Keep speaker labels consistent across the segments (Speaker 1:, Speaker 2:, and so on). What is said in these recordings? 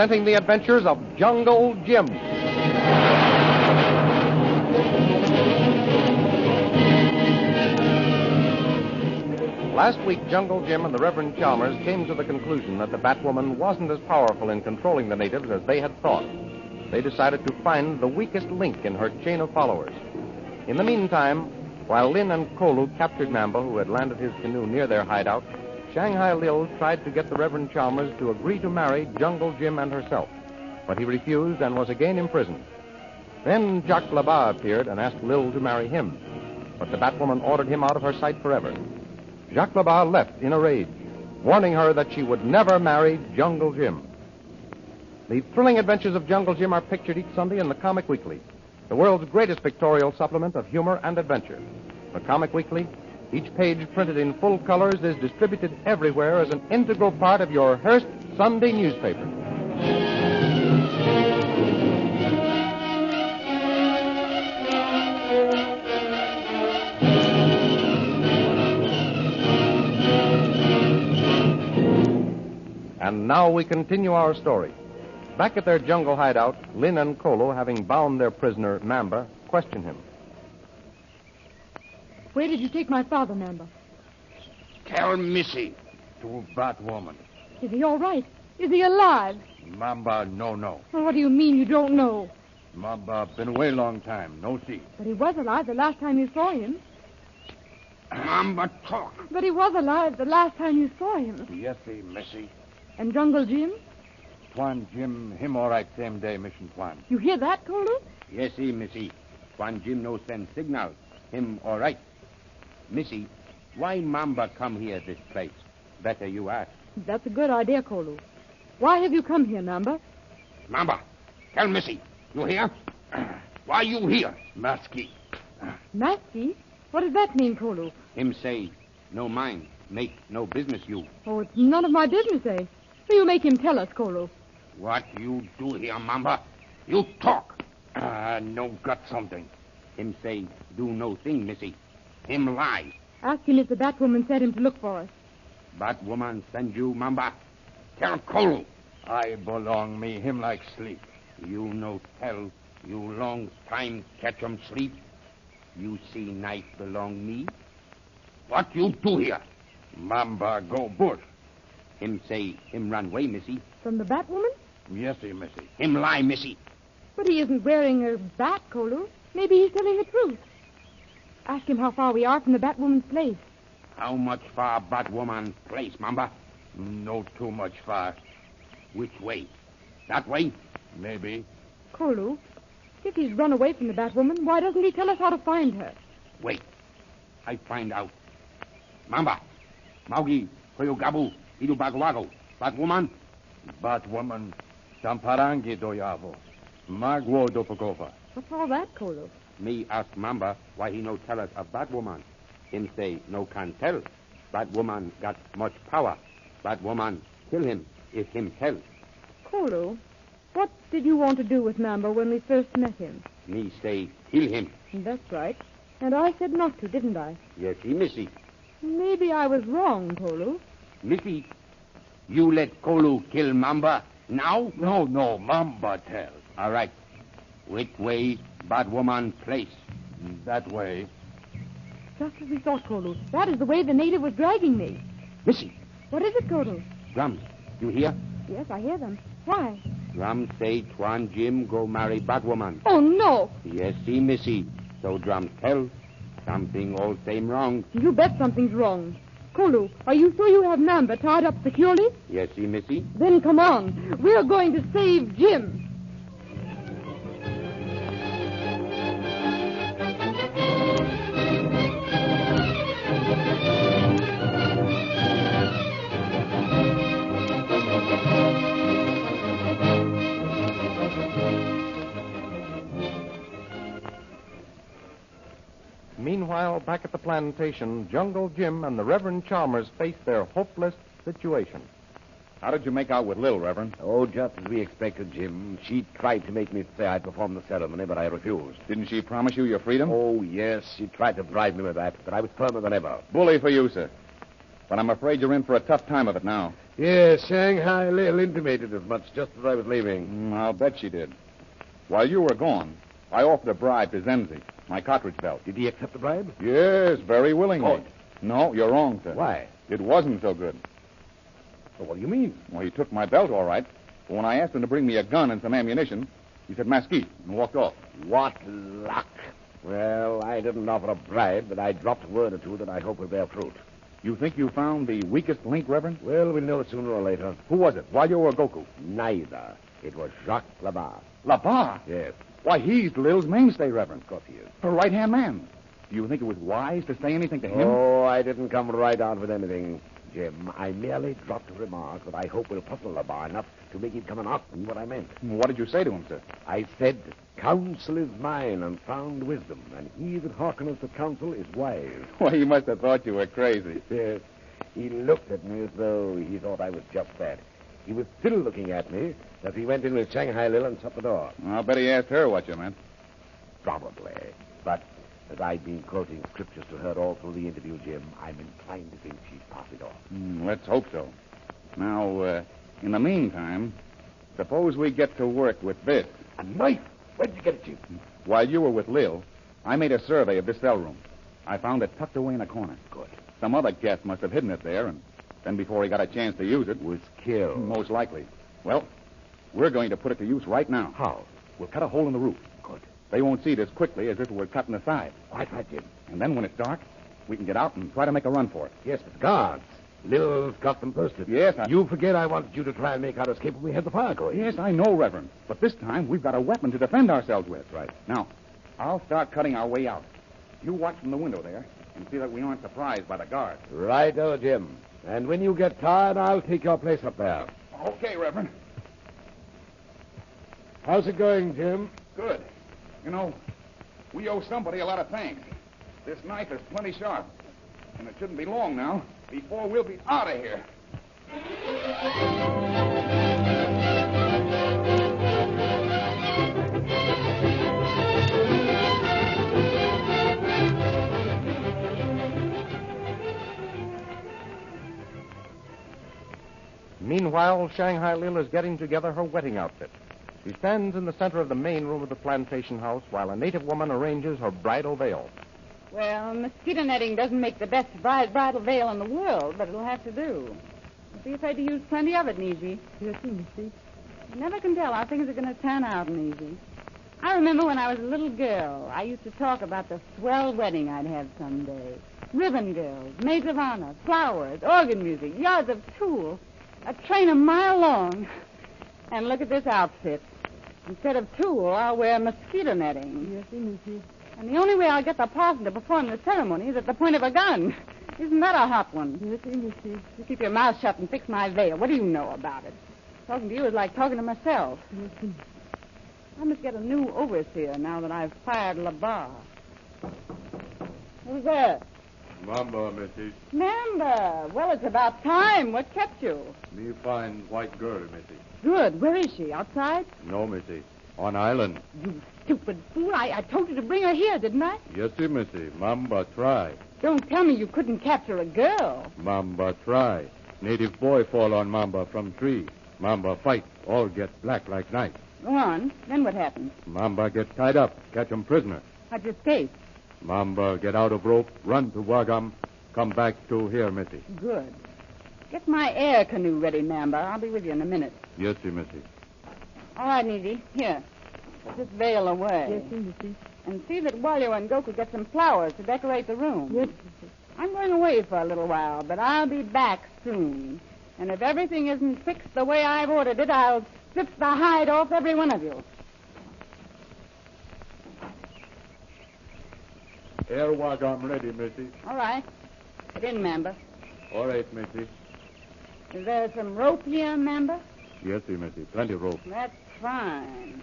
Speaker 1: presenting the adventures of Jungle Jim. Last week, Jungle Jim and the Reverend Chalmers came to the conclusion that the Batwoman wasn't as powerful in controlling the natives as they had thought. They decided to find the weakest link in her chain of followers. In the meantime, while Lin and Kolu captured Mamba, who had landed his canoe near their hideout, Shanghai Lil tried to get the Reverend Chalmers to agree to marry Jungle Jim and herself. But he refused and was again imprisoned. Then Jacques Labat appeared and asked Lil to marry him. But the Batwoman ordered him out of her sight forever. Jacques Labat left in a rage, warning her that she would never marry Jungle Jim. The thrilling adventures of Jungle Jim are pictured each Sunday in the Comic Weekly, the world's greatest pictorial supplement of humor and adventure. The Comic Weekly, each page printed in full colors, is distributed everywhere as an integral part of your Hearst Sunday newspaper. And now we continue our story. Back at their jungle hideout, Lin and Kolu, having bound their prisoner, Mamba, question him.
Speaker 2: Where did you take my father, Mamba?
Speaker 3: Tell Missy to Batwoman.
Speaker 2: Is he all right? Is he alive?
Speaker 3: Mamba, no.
Speaker 2: Well, what do you mean you don't know?
Speaker 3: Mamba been away long time. No see.
Speaker 2: But he was alive the last time you saw him.
Speaker 3: Mamba talk.
Speaker 2: But he was alive the last time you saw him.
Speaker 3: Yes, Missy.
Speaker 2: And Jungle Jim?
Speaker 3: Twan Jim, him all right same day, Mission Twan.
Speaker 2: You hear that, Kolu?
Speaker 4: Yes, Missy. Twan Jim no send signal. Him all right. Missy, why Mamba come here this place? Better you ask.
Speaker 2: That's a good idea, Kolu. Why have you come here, Mamba?
Speaker 3: Mamba, tell Missy. You hear? Why you here? Masky.
Speaker 2: Masky? What does that mean, Kolu?
Speaker 4: Him say, no mind, make no business you.
Speaker 2: Oh, it's none of my business, eh? So you make him tell us, Kolu.
Speaker 3: What you do here, Mamba? You talk. No got something.
Speaker 4: Him say, do no thing, Missy.
Speaker 3: Him lie.
Speaker 2: Ask him if the Batwoman sent him to look for us.
Speaker 4: Batwoman send you, Mamba.
Speaker 3: Tell Kolu.
Speaker 4: I belong me, him like sleep. You no tell, you long time catch him sleep. You see knife belong me.
Speaker 3: What you do here?
Speaker 4: Mamba go bush. Him say, him run away, Missy.
Speaker 2: From the Batwoman?
Speaker 4: Yes, Missy.
Speaker 3: Him lie, Missy.
Speaker 2: But he isn't wearing a bat, Kolu. Maybe he's telling the truth. Ask him how far we are from the Batwoman's place.
Speaker 4: How much far Batwoman place, Mamba?
Speaker 3: No too much far.
Speaker 4: Which way? That way?
Speaker 3: Maybe.
Speaker 2: Kolu, if he's run away from the Batwoman, why doesn't he tell us how to find her?
Speaker 4: Wait. I find out. Mamba. Maugi. Koyogabu. Idu Bagwago. Batwoman.
Speaker 3: Batwoman. Samparangi doyavo. Magwo dopagova.
Speaker 2: What's all that, Kolu?
Speaker 4: Me ask Mamba why he no tell us of Batwoman. Him say no can tell. Batwoman got much power. Batwoman kill him if him tell.
Speaker 2: Kolu, what did you want to do with Mamba when we first met him?
Speaker 4: Me say kill him.
Speaker 2: That's right. And I said not to, didn't I?
Speaker 4: Yes, Missy.
Speaker 2: Maybe I was wrong, Kolu.
Speaker 4: Missy, you let Kolu kill Mamba now?
Speaker 3: No, Mamba tell.
Speaker 4: All right. Which way Batwoman place?
Speaker 3: That way.
Speaker 2: Just as we thought, Kolu. That is the way the native was dragging me.
Speaker 4: Missy.
Speaker 2: What is it, Kolu?
Speaker 4: Drums. You hear?
Speaker 2: Yes, I hear them. Why?
Speaker 4: Drums say Twan Jim go marry Batwoman.
Speaker 2: Oh, no.
Speaker 4: Yes, Missy. So Drums tell. Something all same wrong.
Speaker 2: You bet something's wrong. Kolu, are you sure you have Mamba tied up securely?
Speaker 4: Yes, Missy.
Speaker 2: Then come on. We're going to save Jim.
Speaker 1: Meanwhile, back at the plantation, Jungle Jim and the Reverend Chalmers faced their hopeless situation.
Speaker 5: How did you make out with Lil, Reverend?
Speaker 6: Oh, just as we expected, Jim. She tried to make me say I'd perform the ceremony, but I refused.
Speaker 5: Didn't she promise you your freedom?
Speaker 6: Oh, yes. She tried to bribe me with that, but I was firmer than ever.
Speaker 5: Bully for you, sir. But I'm afraid you're in for a tough time of it now.
Speaker 6: Yes, Shanghai Lil intimated as much just as I was leaving.
Speaker 5: I'll bet she did. While you were gone, I offered a bribe to Zenzi, my cartridge belt.
Speaker 6: Did he accept the bribe?
Speaker 5: Yes, very willingly.
Speaker 6: Good.
Speaker 5: No, you're wrong, sir.
Speaker 6: Why?
Speaker 5: It wasn't so good.
Speaker 6: Well, what do you mean?
Speaker 5: Well, he took my belt, all right. But when I asked him to bring me a gun and some ammunition, he said mesquite and walked off.
Speaker 6: What luck. Well, I didn't offer a bribe, but I dropped a word or two that I hope will bear fruit.
Speaker 5: You think you found the weakest link, Reverend?
Speaker 6: Well, we'll know it sooner or later.
Speaker 5: Who was it, Walyo or Goku?
Speaker 6: Neither. It was Jacques Labarre.
Speaker 5: Labarre?
Speaker 6: Yes,
Speaker 5: Why, he's Lil's mainstay, Reverend.
Speaker 6: of course he is.
Speaker 5: Her right-hand man. Do you think it was wise to say anything to him?
Speaker 6: Oh, I didn't come right out with anything, Jim. I merely dropped a remark that I hope will puzzle Labarre enough to make him come and ask me what I meant.
Speaker 5: What did you say to him, sir?
Speaker 6: I said, counsel is mine and sound wisdom, and he that hearkeneth to counsel is wise.
Speaker 5: Well, he must have thought you were crazy.
Speaker 6: Yes, he looked at me as though he thought I was just that. He was still looking at me as he went in with Shanghai Lil and shut the door.
Speaker 5: I'll bet he asked her what you meant.
Speaker 6: Probably. But as I've been quoting scriptures to her all through the interview, Jim, I'm inclined to think she's passed it off.
Speaker 5: Let's hope so. Now, in the meantime, suppose we get to work with this.
Speaker 6: A knife? Where'd you get it, Jim?
Speaker 5: While you were with Lil, I made a survey of this cell room. I found it tucked away in a corner.
Speaker 6: Good.
Speaker 5: Some other guest must have hidden it there, and then before he got a chance to use it,
Speaker 6: Was killed.
Speaker 5: most likely. Well, we're going to put it to use right now.
Speaker 6: How?
Speaker 5: We'll cut a hole in the roof.
Speaker 6: Good.
Speaker 5: They won't see it as quickly as if it were cut in the side.
Speaker 6: Quite right, Jim.
Speaker 5: And then when it's dark, we can get out and try to make a run for it.
Speaker 6: Yes, but guards. Lil's got them posted.
Speaker 5: Yes,
Speaker 6: You forget I wanted you to try and make our escape when we had the fire going.
Speaker 5: Yes, I know, Reverend. But this time, we've got a weapon to defend ourselves with.
Speaker 6: Right.
Speaker 5: Now, I'll start cutting our way out. You watch from the window there and see that we aren't surprised by the guards.
Speaker 6: Righto, Jim. And when you get tired, I'll take your place up there.
Speaker 5: Okay, Reverend.
Speaker 6: How's it going, Jim?
Speaker 5: Good. You know, we owe somebody a lot of thanks. This knife is plenty sharp. And it shouldn't be long now before we'll be out of here.
Speaker 1: Meanwhile, Shanghai Lil is getting together her wedding outfit. She stands in the center of the main room of the plantation house while a native woman arranges her bridal veil.
Speaker 2: Well, mosquito netting doesn't make the best bridal veil in the world, but it'll have to do. Be afraid to use plenty of it, Neezy.
Speaker 7: Yes, Missy.
Speaker 2: You never can tell how things are going to turn out, Neezy. I remember when I was a little girl, I used to talk about the swell wedding I'd have someday. Ribbon girls, maids of honor, flowers, organ music, yards of tulle, a train a mile long. And look at this outfit. Instead of tulle, I'll wear mosquito netting.
Speaker 7: Yes, Missy.
Speaker 2: And the only way I'll get the parson to perform the ceremony is at the point of a gun. Isn't that a hot one?
Speaker 7: Yes, Missy.
Speaker 2: You keep your mouth shut and fix my veil. What do you know about it? Talking to you is like talking to myself.
Speaker 7: Yes, Missy.
Speaker 2: I must get a new overseer now that I've fired Labarre. Who's there?
Speaker 8: Mamba, Missy.
Speaker 2: Member. Well, it's about time. What kept you?
Speaker 8: Me find white girl, Missy.
Speaker 2: Good. Where is she? Outside?
Speaker 8: No, Missy. On island.
Speaker 2: You stupid fool. I told you to bring her here, didn't I?
Speaker 8: Yes, Missy. Mamba try.
Speaker 2: Don't tell me you couldn't capture a girl.
Speaker 8: Mamba try. Native boy fall on Mamba from tree. Mamba fight. All get black like night.
Speaker 2: Go on. Then what happened?
Speaker 8: Mamba get tied up. Catch 'em prisoner.
Speaker 2: How'd you escape?
Speaker 8: Mamba get out of rope. Run to Wagam. Come back to here, Missy.
Speaker 2: Good. Get my air canoe ready, Mamba. I'll be with you in a minute.
Speaker 8: Yes, Missy.
Speaker 2: All right, Needy. Here. Put this veil away.
Speaker 7: Yes, Missy.
Speaker 2: And see that Walyo and Goku get some flowers to decorate the room.
Speaker 7: Yes, Missy.
Speaker 2: I'm going away for a little while, but I'll be back soon. And if everything isn't fixed the way I've ordered it, I'll strip the hide off every one of you.
Speaker 8: Air Wagam ready, Missy.
Speaker 2: All right. Get in, Mamba.
Speaker 8: All right, Missy.
Speaker 2: Is there some rope here, Mamba?
Speaker 8: Yes, Missy. Plenty rope.
Speaker 2: That's fine.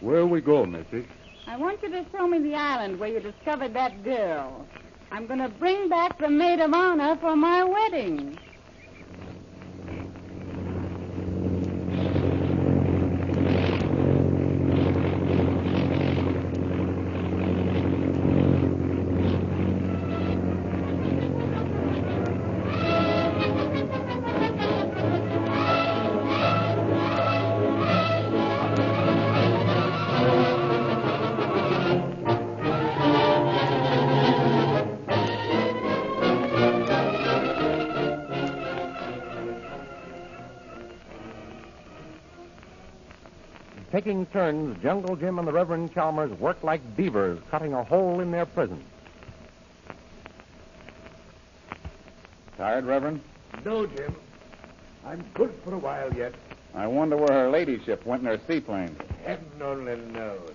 Speaker 8: Where we go, Missy?
Speaker 2: I want you to show me the island where you discovered that girl. I'm going to bring back the maid of honor for my wedding.
Speaker 1: taking turns, Jungle Jim and the Reverend Chalmers work like beavers cutting a hole in their prison.
Speaker 5: Tired, Reverend?
Speaker 6: No, Jim. I'm good for a while yet.
Speaker 5: I wonder where her ladyship went in her seaplane.
Speaker 6: Heaven only knows.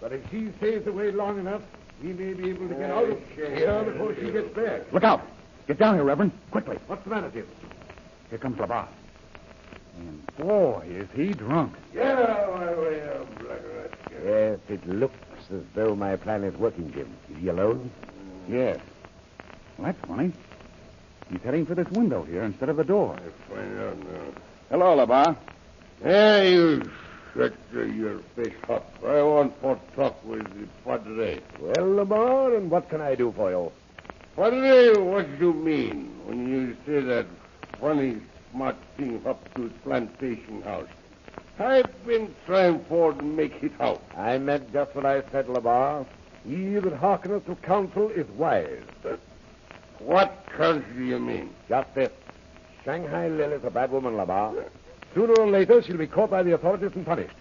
Speaker 6: But if she stays away long enough, we may be able to get out of here before she gets back.
Speaker 5: Look out! Get down here, Reverend. Quickly.
Speaker 6: What's the matter, Jim?
Speaker 5: Here comes Labar. And boy, is he drunk.
Speaker 6: Get out of my way, Black Rat. Yes, it looks as though my plan is working, Jim. Is he alone?
Speaker 5: Yes. Well, that's funny. He's heading for this window here instead of the door.
Speaker 7: I find out now.
Speaker 5: Hello, Labar.
Speaker 7: Hey, you shut your face up. I want to talk with the Padre.
Speaker 6: Well, Lamar, and what can I do for you?
Speaker 7: Padre, what do you mean when you say that funny, smart thing up to the plantation house? I've been trying for to make it out.
Speaker 6: I meant just what I said, Lamar. He that hearkeneth to counsel is wise.
Speaker 7: What country do you mean?
Speaker 6: Just this. Shanghai Lil is a bad woman, Lamar. Sooner or later, she'll be caught by the authorities and punished.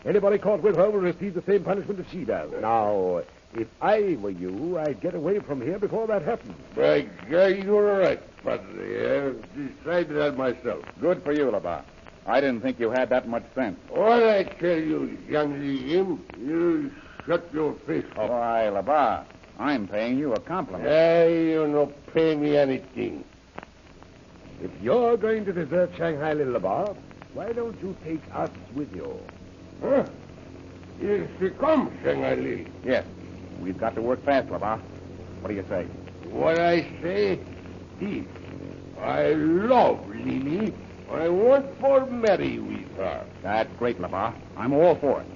Speaker 6: Anybody caught with her will receive the same punishment as she does. Now, if I were you, I'd get away from here before that happens.
Speaker 7: By God, you're right, Padre. I've decided that myself.
Speaker 5: Good for you, Labar. I didn't think you had that much sense.
Speaker 7: What I tell you, young Jim, you shut your face up.
Speaker 5: Why, Labar, I'm paying you a compliment.
Speaker 7: Hey, you don't pay me anything.
Speaker 6: If you're going to desert Shanghai Lil, Lamar, why don't you take us with you?
Speaker 7: Huh? Here she comes, Shanghai Lil.
Speaker 5: Yes. We've got to work fast, Labar. What do you say?
Speaker 7: What I say, this. I love Lily. I want for marry with her.
Speaker 5: That's great, Labar. I'm all for it.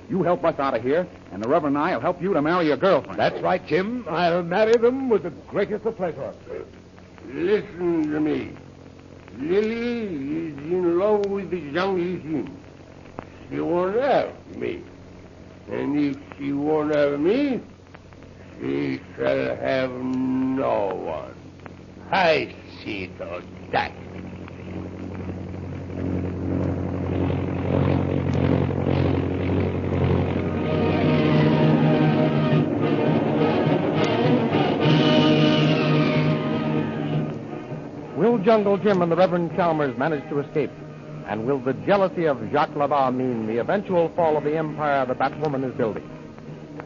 Speaker 5: You help us out of here, and the Reverend and I will help you to marry your girlfriend.
Speaker 6: That's right, Jim. I'll marry them with the greatest of pleasure.
Speaker 7: Listen to me. Lily is in love with the young Jim. She won't have me. And if she won't have me, she shall have no one. I see to that.
Speaker 1: Will Jungle Jim and the Reverend Chalmers manage to escape? And will the jealousy of Jacques Labar mean the eventual fall of the empire the Batwoman is building?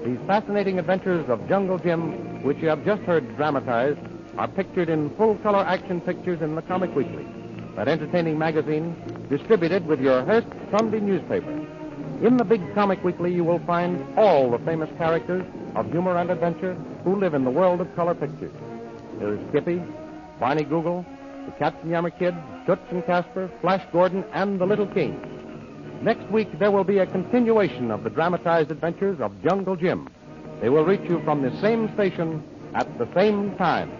Speaker 1: These fascinating adventures of Jungle Jim, which you have just heard dramatized, are pictured in full-color action pictures in the Comic Weekly, that entertaining magazine distributed with your Hearst Sunday newspaper. In the big Comic Weekly, you will find all the famous characters of humor and adventure who live in the world of color pictures. There is Skippy, Barney Google, the Katzenjammer Kid, Toots and Casper, Flash Gordon, and the Little King. Next week, there will be a continuation of the dramatized adventures of Jungle Jim. They will reach you from the same station at the same time.